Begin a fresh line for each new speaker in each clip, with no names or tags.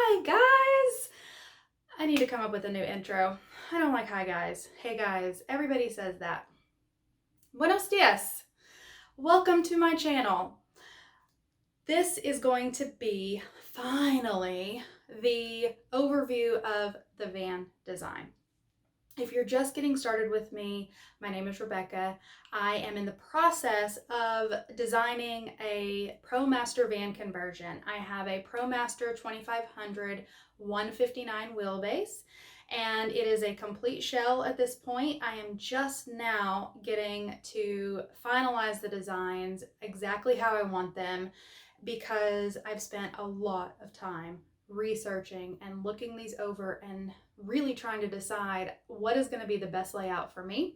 Hi guys! I need to come up with a new intro. I don't like hi guys. Hey guys, everybody says that. Buenos dias! Welcome to my channel. This is going to be, finally, the overview of the van design. If you're just getting started with me, my name is Rebecca. I am in the process of designing a ProMaster van conversion. I have a ProMaster 2500 159 wheelbase, and it is a complete shell at this point. I am just now getting to finalize the designs exactly how I want them because I've spent a lot of time researching and looking these over and really trying to decide what is going to be the best layout for me.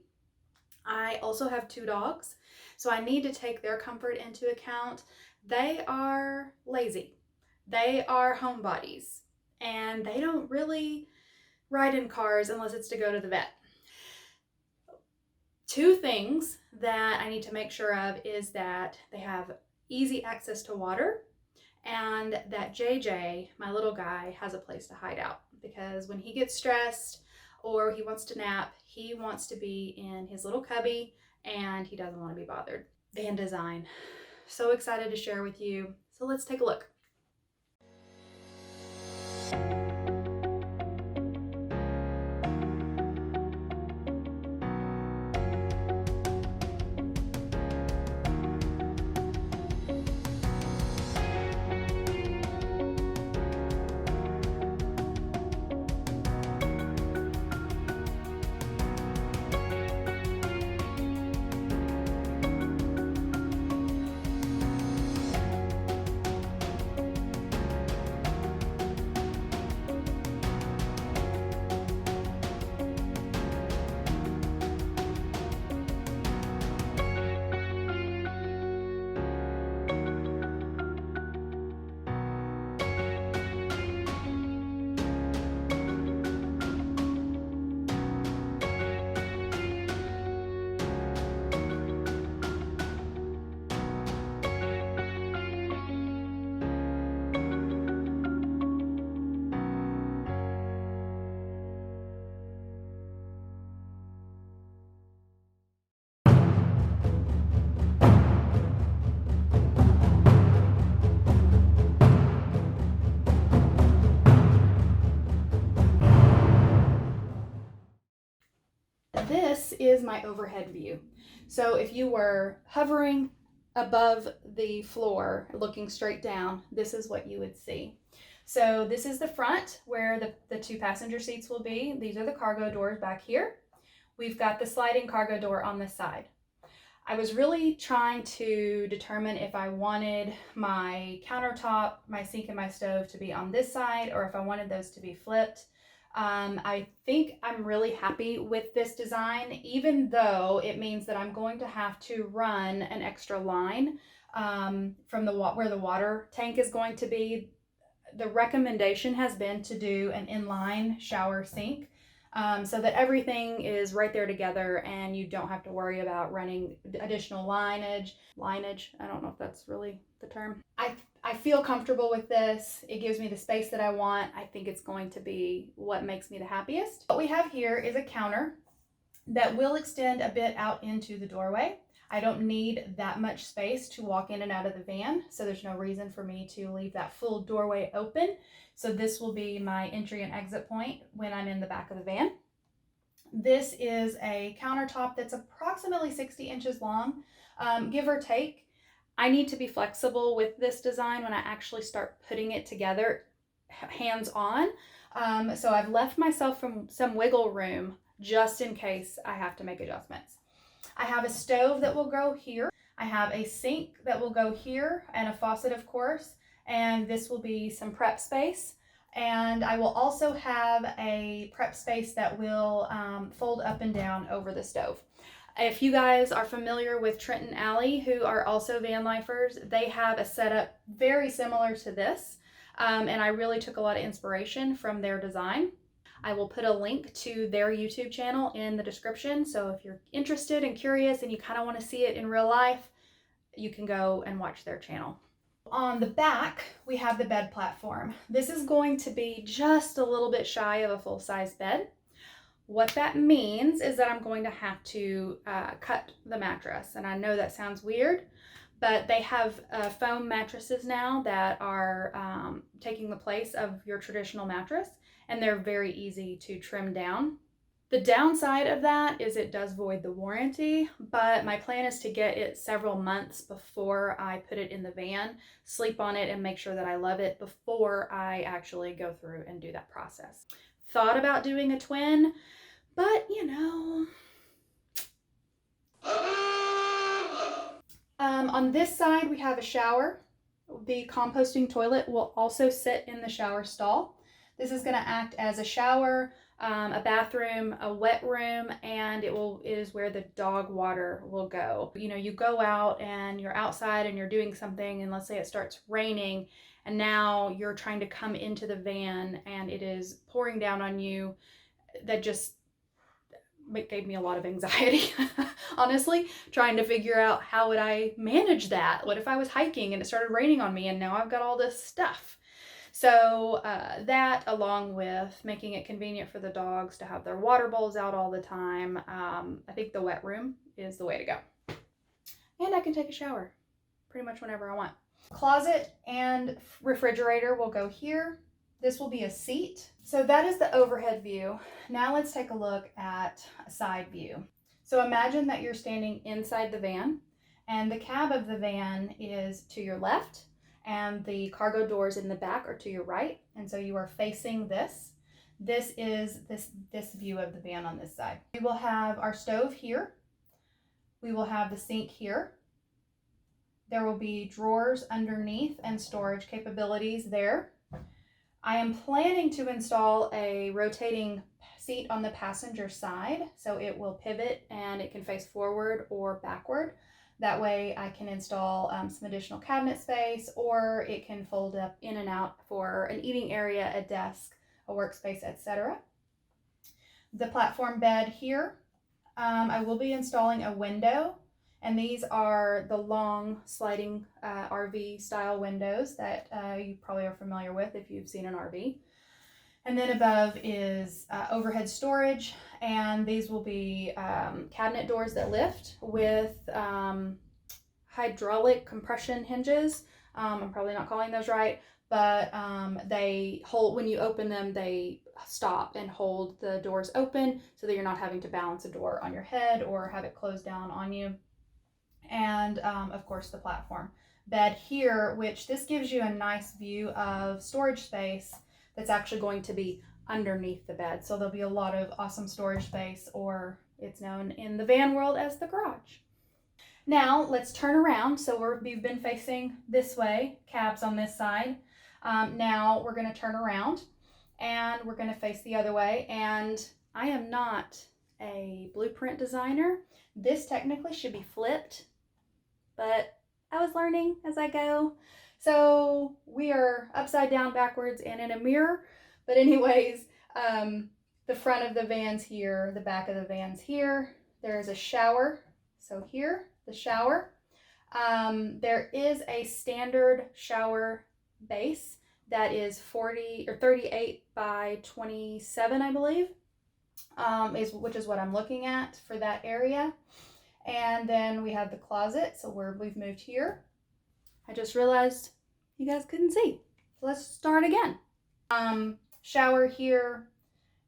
I also have 2 dogs, so I need to take their comfort into account. They are lazy, they are homebodies, and they don't really ride in cars unless it's to go to the vet. 2 things that I need to make sure of is that they have easy access to water and that JJ, my little guy, has a place to hide out, because when he gets stressed or he wants to nap, he wants to be in his little cubby and he doesn't want to be bothered. Van design. So excited to share with you. So let's take a look. This is my overhead view. So if you were hovering above the floor looking straight down, this is what you would see. So this is the front where the 2 passenger seats will be. These are the cargo doors back here. We've got the sliding cargo door on this side. I was really trying to determine if I wanted my countertop, my sink, and my stove to be on this side or if I wanted those to be flipped. I think I'm really happy with this design, even though it means that I'm going to have to run an extra line from where the water tank is going to be. The recommendation has been to do an inline shower sink so that everything is right there together and you don't have to worry about running additional lineage. I don't know if that's really the term. I feel comfortable with this. It gives me the space that I want. I think it's going to be what makes me the happiest. What we have here is a counter that will extend a bit out into the doorway. I don't need that much space to walk in and out of the van, so there's no reason for me to leave that full doorway open. So this will be my entry and exit point when I'm in the back of the van. This is a countertop that's approximately 60 inches long, give or take. I need to be flexible with this design when I actually start putting it together hands-on. So I've left myself some wiggle room just in case I have to make adjustments. I have a stove that will go here. I have a sink that will go here and a faucet, of course, and this will be some prep space. And I will also have a prep space that will fold up and down over the stove. If you guys are familiar with Trenton Alley, who are also van lifers, they have a setup very similar to this. And I really took a lot of inspiration from their design. I will put a link to their YouTube channel in the description. So if you're interested and curious and you kind of want to see it in real life, you can go and watch their channel. On the back, we have the bed platform. This is going to be just a little bit shy of a full-size bed. What that means is that I'm going to have to cut the mattress. And I know that sounds weird, but they have foam mattresses now that are taking the place of your traditional mattress, and they're very easy to trim down. The downside of that is it does void the warranty, but my plan is to get it several months before I put it in the van, sleep on it, and make sure that I love it before I actually go through and do that process. Thought about doing a twin, but you know. On this side, we have a shower. The composting toilet will also sit in the shower stall. This is going to act as a shower, a bathroom, a wet room, and it is where the dog water will go. You know, you go out and you're outside and you're doing something, and let's say it starts raining, and now you're trying to come into the van and it is pouring down on you. That just gave me a lot of anxiety, honestly, trying to figure out how would I manage that. What if I was hiking and it started raining on me and now I've got all this stuff? So that, along with making it convenient for the dogs to have their water bowls out all the time, I think the wet room is the way to go. And I can take a shower pretty much whenever I want. Closet and refrigerator will go here. This will be a seat. So that is the overhead view. Now let's take a look at a side view. So imagine that you're standing inside the van, and the cab of the van is to your left, and the cargo doors in the back are to your right. And so you are facing this. This is this view of the van on this side. We will have our stove here. We will have the sink here. There will be drawers underneath and storage capabilities there. I am planning to install a rotating seat on the passenger side, so it will pivot and it can face forward or backward. That way I can install some additional cabinet space, or it can fold up in and out for an eating area, a desk, a workspace, etc. The platform bed here, I will be installing a window, and these are the long sliding RV style windows that you probably are familiar with if you've seen an RV. And then above is overhead storage, and these will be cabinet doors that lift with hydraulic compression hinges. I'm probably not calling those right, but they hold, when you open them, they stop and hold the doors open so that you're not having to balance a door on your head or have it close down on you. And of course the platform bed here, which this gives you a nice view of storage space that's actually going to be underneath the bed. So there'll be a lot of awesome storage space, or it's known in the van world as the garage. Now let's turn around. So we've been facing this way, cabs on this side. Now we're going to turn around and we're going to face the other way. And I am not a blueprint designer. This technically should be flipped, but I was learning as I go. So we are upside down, backwards, and in a mirror. But anyways, the front of the van's here, the back of the van's here. There is a shower. So here, the shower. There is a standard shower base that is 40 or 38 by 27, I believe, which is what I'm looking at for that area. And then we have the closet, so we've moved here. I just realized you guys couldn't see. So let's start again. Shower here,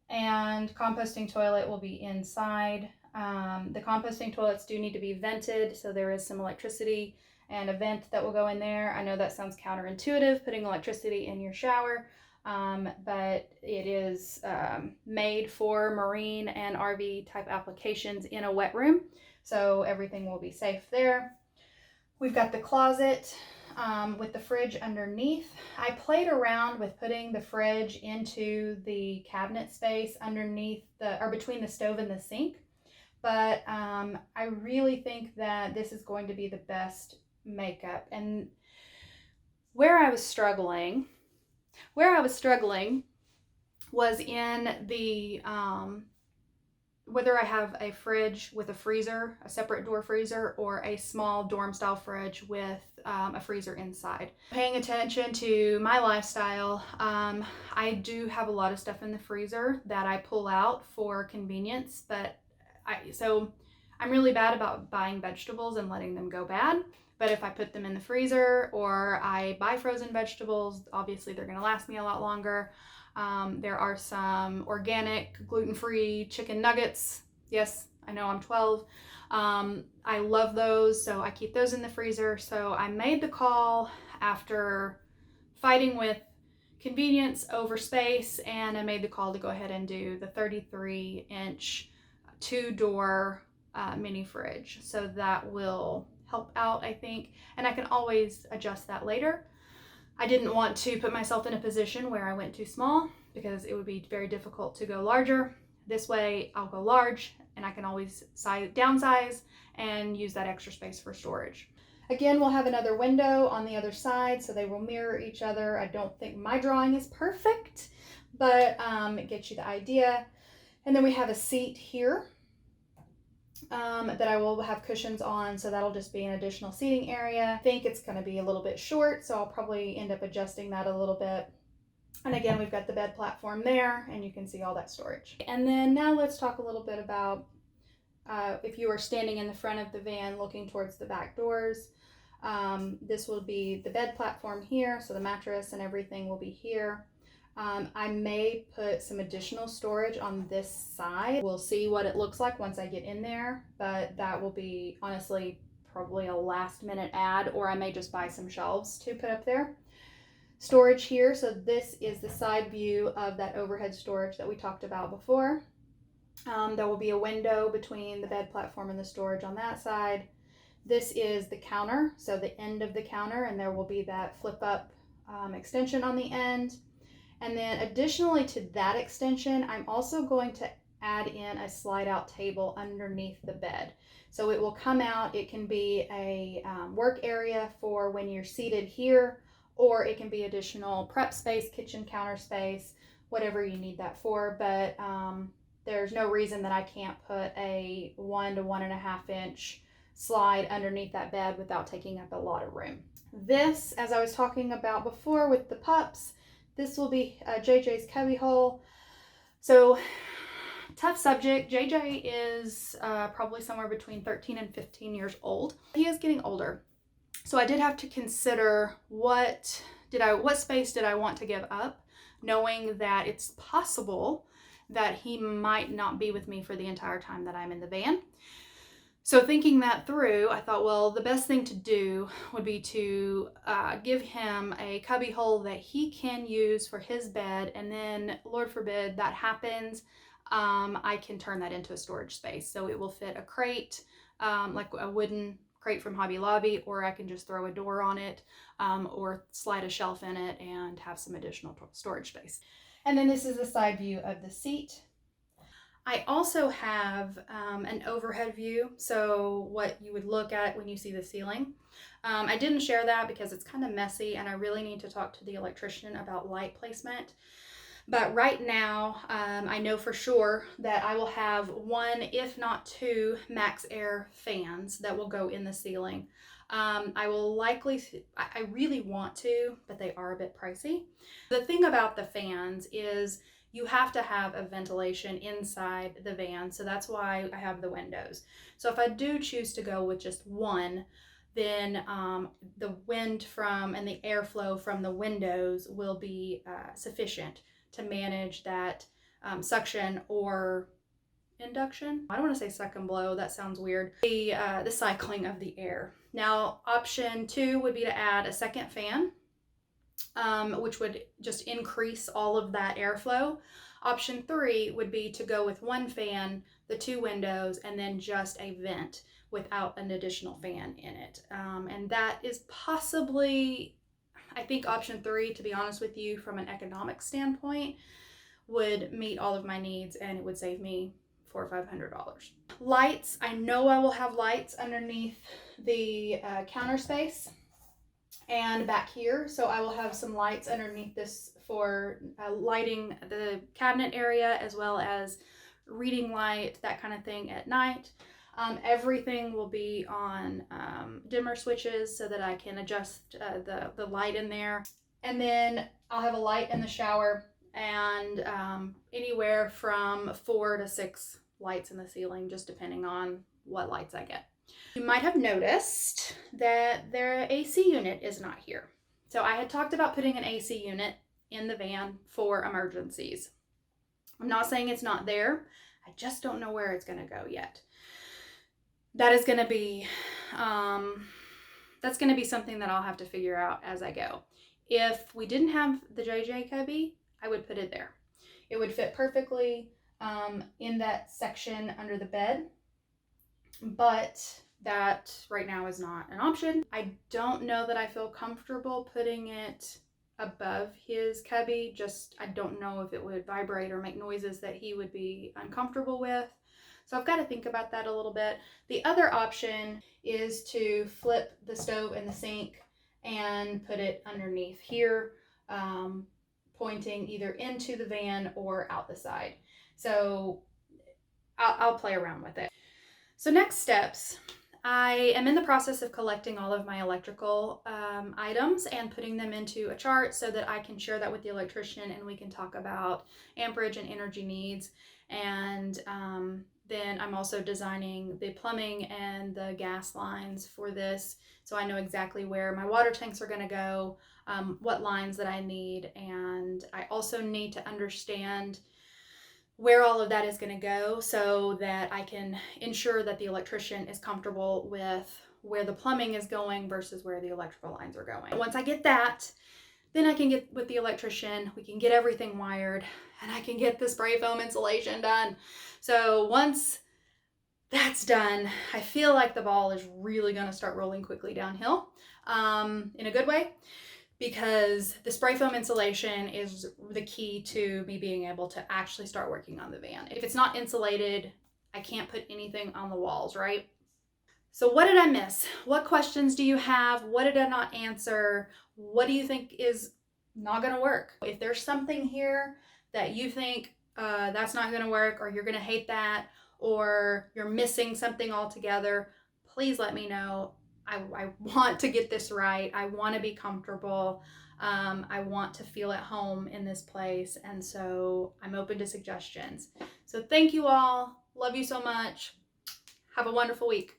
and composting toilet will be inside. The composting toilets do need to be vented, so there is some electricity and a vent that will go in there. I know that sounds counterintuitive, putting electricity in your shower, but it is made for marine and RV type applications in a wet room, so everything will be safe there. We've got the closet with the fridge underneath. I played around with putting the fridge into the cabinet space underneath or between the stove and the sink, but I really think that this is going to be the best makeup. And where I was struggling was in the whether I have a fridge with a freezer, a separate door freezer, or a small dorm style fridge with a freezer inside. Paying attention to my lifestyle, I do have a lot of stuff in the freezer that I pull out for convenience, but so I'm really bad about buying vegetables and letting them go bad. But if I put them in the freezer or I buy frozen vegetables, obviously they're going to last me a lot longer. There are some organic, gluten-free chicken nuggets. Yes, I know I'm 12. I love those, so I keep those in the freezer. So I made the call after fighting with convenience over space, and I made the call to go ahead and do the 33-inch 2-door mini fridge. So that will help out, I think, and I can always adjust that later. I didn't want to put myself in a position where I went too small because it would be very difficult to go larger. This way I'll go large and I can always downsize and use that extra space for storage. Again, we'll have another window on the other side, so they will mirror each other. I don't think my drawing is perfect, but it gets you the idea. And then we have a seat here that I will have cushions on, so that'll just be an additional seating area. I think it's going to be a little bit short, so I'll probably end up adjusting that a little bit. And again, we've got the bed platform there, and you can see all that storage. And then now let's talk a little bit about if you are standing in the front of the van looking towards the back doors. This will be the bed platform here, so the mattress and everything will be here. I may put some additional storage on this side. We'll see what it looks like once I get in there, but that will be honestly probably a last minute add, or I may just buy some shelves to put up there. Storage here, so this is the side view of that overhead storage that we talked about before. There will be a window between the bed platform and the storage on that side. This is the counter, so the end of the counter, and there will be that flip up extension on the end. And then additionally to that extension, I'm also going to add in a slide out table underneath the bed. So it will come out, it can be a work area for when you're seated here, or it can be additional prep space, kitchen counter space, whatever you need that for. But there's no reason that I can't put a 1 to 1.5 inch slide underneath that bed without taking up a lot of room. This, as I was talking about before with the pups, this will be JJ's cubby hole. So tough subject. JJ is probably somewhere between 13 and 15 years old. He is getting older. So I did have to consider what space did I want to give up, knowing that it's possible that he might not be with me for the entire time that I'm in the van. So thinking that through, I thought, well, the best thing to do would be to give him a cubby hole that he can use for his bed, and then, Lord forbid, that happens, I can turn that into a storage space. So it will fit a crate, like a wooden crate from Hobby Lobby, or I can just throw a door on it, or slide a shelf in it and have some additional storage space. And then this is the side view of the seat. I also have an overhead view, so what you would look at when you see the ceiling. I didn't share that because it's kind of messy and I really need to talk to the electrician about light placement. But right now, I know for sure that I will have 1, if not 2, MaxxAir fans that will go in the ceiling. I will likely, I really want to, but they are a bit pricey. The thing about the fans is you have to have a ventilation inside the van, so that's why I have the windows. So if I do choose to go with just 1, then the wind from and the airflow from the windows will be sufficient to manage that suction or induction. I don't want to say suck and blow, that sounds weird. The cycling of the air. Now, option 2 would be to add a second fan, which would just increase all of that airflow. Option 3 would be to go with 1 fan, the 2 windows, and then just a vent without an additional fan in it. And that is possibly, I think option 3, to be honest with you, from an economic standpoint, would meet all of my needs and it would save me $400 or $500. Lights, I know I will have lights underneath the counter space and back here. So I will have some lights underneath this for lighting the cabinet area, as well as reading light, that kind of thing at night. Everything will be on dimmer switches so that I can adjust the light in there. And then I'll have a light in the shower and anywhere from 4 to 6 lights in the ceiling, just depending on what lights I get. You might have noticed that their AC unit is not here. So I had talked about putting an AC unit in the van for emergencies. I'm not saying it's not there. I just don't know where it's going to go yet. That is going to be that's going to be something that I'll have to figure out as I go. If we didn't have the JJ cubby, I would put it there. It would fit perfectly in that section under the bed, but that right now is not an option. I don't know that I feel comfortable putting it above his cubby. Just, I don't know if it would vibrate or make noises that he would be uncomfortable with. So I've got to think about that a little bit. The other option is to flip the stove and the sink and put it underneath here, pointing either into the van or out the side. So I'll play around with it. So next steps. I am in the process of collecting all of my electrical items and putting them into a chart so that I can share that with the electrician and we can talk about amperage and energy needs. And then I'm also designing the plumbing and the gas lines for this, so I know exactly where my water tanks are going to go, what lines that I need, and I also need to understand where all of that is going to go so that I can ensure that the electrician is comfortable with where the plumbing is going versus where the electrical lines are going. Once I get that, then I can get with the electrician, we can get everything wired, and I can get the spray foam insulation done. So once that's done, I feel like the ball is really going to start rolling quickly downhill in a good way, because the spray foam insulation is the key to me being able to actually start working on the van. If it's not insulated, I can't put anything on the walls, right? So what did I miss? What questions do you have? What did I not answer? What do you think is not going to work? If there's something here that you think that's not going to work, or you're going to hate that, or you're missing something altogether, please let me know. I want to get this right. I want to be comfortable. I want to feel at home in this place. And so I'm open to suggestions. So thank you all. Love you so much. Have a wonderful week.